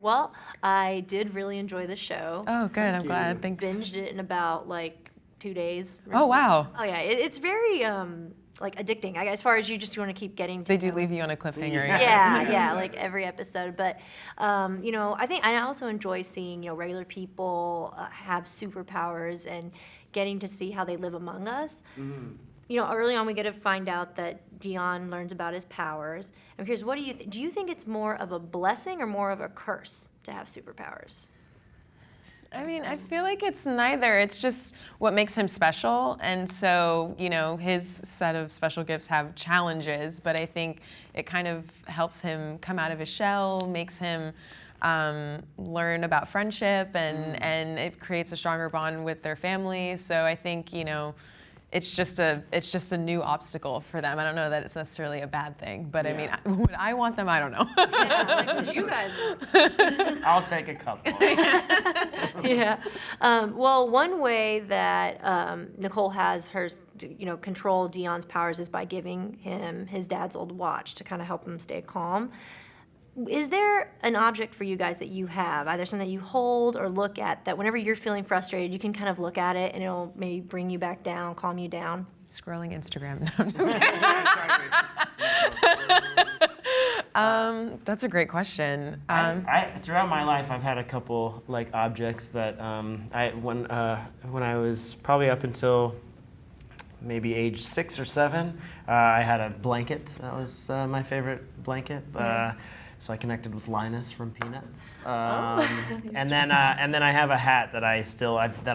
Well, I did really enjoy the show. Oh, good. I'm glad. Thanks. Binged it in about like 2 days. Oh, wow. Oh yeah, it's very like addicting. As far as you want to keep getting to They do leave you on a cliffhanger. yeah, like every episode. But I think I also enjoy seeing regular people have superpowers and getting to see how they live among us. Early on we get to find out that Dion learns about his powers. I'm curious, what do you think it's more of a blessing or more of a curse to have superpowers? I mean, I feel like it's neither. It's just what makes him special. And so, his set of special gifts have challenges, but I think it kind of helps him come out of his shell, makes him learn about friendship, and it creates a stronger bond with their family. So I think, it's just a new obstacle for them. I don't know that it's necessarily a bad thing, but I mean, would I want them? I don't know. Would you guys want? I'll take a couple. Yeah. Well, one way that Nicole has her, control Dion's powers is by giving him his dad's old watch to kind of help him stay calm. Is there an object for you guys that you have, either something that you hold or look at, that whenever you're feeling frustrated, you can kind of look at it and it'll maybe bring you back down, calm you down? Scrolling Instagram. No, I'm just kidding. That's a great question. I throughout my life, I've had a couple objects that when I was probably up until maybe age 6 or 7, I had a blanket. That was my favorite blanket. So I connected with Linus from Peanuts. And then I have a hat that I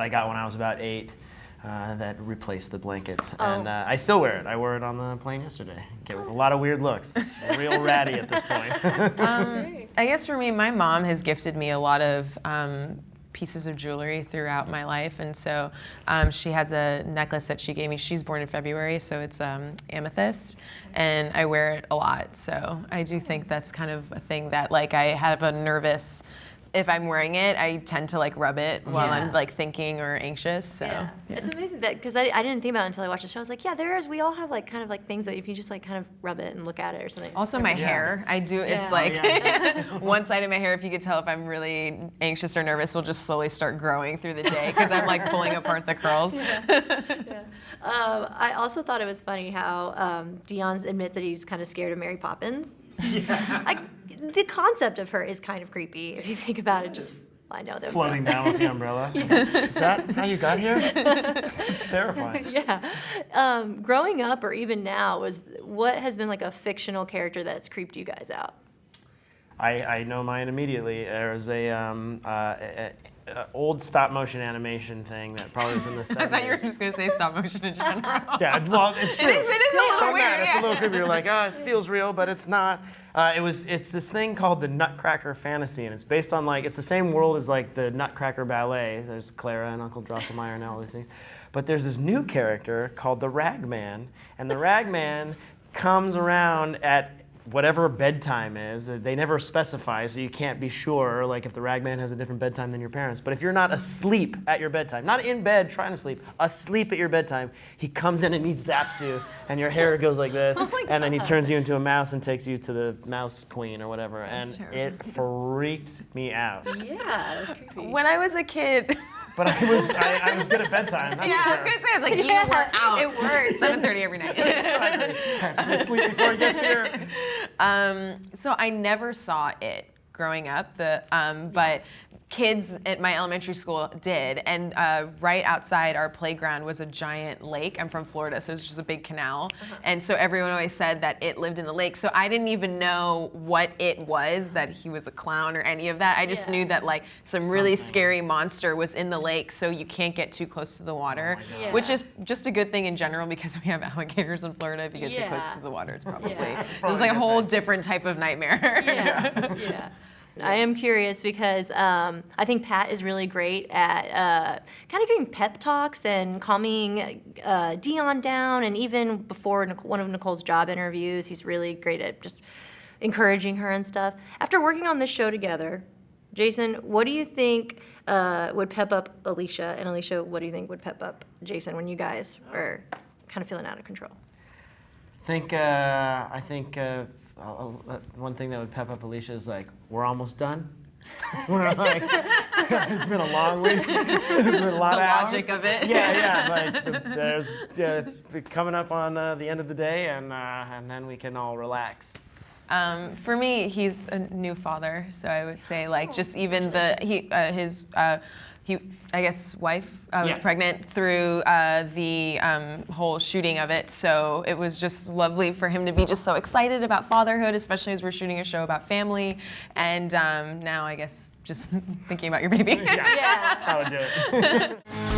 got when I was about 8. That replaced the blankets, and I still wear it. I wore it on the plane yesterday. Get a lot of weird looks. It's real ratty at this point. I guess for me, my mom has gifted me a lot of pieces of jewelry throughout my life, and so she has a necklace that she gave me. She's born in February, so it's amethyst, and I wear it a lot. So I do think that's kind of a thing that I have a nervous. If I'm wearing it, I tend to rub it while I'm thinking or anxious. So yeah. It's amazing that because I didn't think about it until I watched the show. I was like, we all have kind of things that if you just kind of rub it and look at it or something. Also my hair, I do. It's one side of my hair. If you could tell if I'm really anxious or nervous, will just slowly start growing through the day because I'm pulling apart the curls. I also thought it was funny how Dion admits that he's kind of scared of Mary Poppins. The concept of her is kind of creepy if you think about it. I know that floating down with the umbrella. Is that how you got here? It's terrifying. Yeah. Growing up or even now, what has been a fictional character that's creeped you guys out? I know mine immediately. There was a old stop motion animation thing that probably was in the 70s. I thought you were just going to say stop motion in general. Yeah, well, it's true. It is a little weird. It's a little creepy. You're like, it feels real, but it's not. It's this thing called the Nutcracker fantasy, and it's based on it's the same world as the Nutcracker ballet. There's Clara and Uncle Drosselmeyer and all these things. But there's this new character called the Ragman, and the Ragman comes around at whatever bedtime is. They never specify, so you can't be sure if the Ragman has a different bedtime than your parents. But if you're not asleep at your bedtime, not in bed trying to sleep, asleep at your bedtime, he comes in and he zaps you, and your hair goes like this, and then he turns you into a mouse and takes you to the mouse queen or whatever. That's and terrible. It freaked me out. Yeah, that's creepy. When I was a kid. But I was good at bedtime. That's I was going to say, I was like, you were out. It works. 7:30 every night. I have to be asleep before he gets here. So I never saw it growing up, but kids at my elementary school did, and right outside our playground was a giant lake. I'm from Florida, so it was just a big canal, and so everyone always said that it lived in the lake. So I didn't even know what it was, that he was a clown or any of that. I just knew that some really scary monster was in the lake, so you can't get too close to the water, which is just a good thing in general because we have alligators in Florida. If you get too close to the water, it's probably just a whole different type of nightmare. Yeah. I am curious because I think Pat is really great at kind of giving pep talks and calming Dion down. And even before one of Nicole's job interviews, he's really great at just encouraging her and stuff. After working on this show together, Jason, what do you think would pep up Alisha? And Alisha, what do you think would pep up Jason when you guys are kind of feeling out of control? I think one thing that would pep up Alisha is we're almost done. We're like, it's been a long week. It's been a lot The of logic hours. of it. Yeah. Like it's coming up on the end of the day, and then we can all relax. For me, he's a new father, so I would say like just even his I guess wife was Yeah. pregnant through the whole shooting of it, so it was just lovely for him to be just so excited about fatherhood, especially as we're shooting a show about family, and now I guess just thinking about your baby. Yeah. Yeah. I would do it.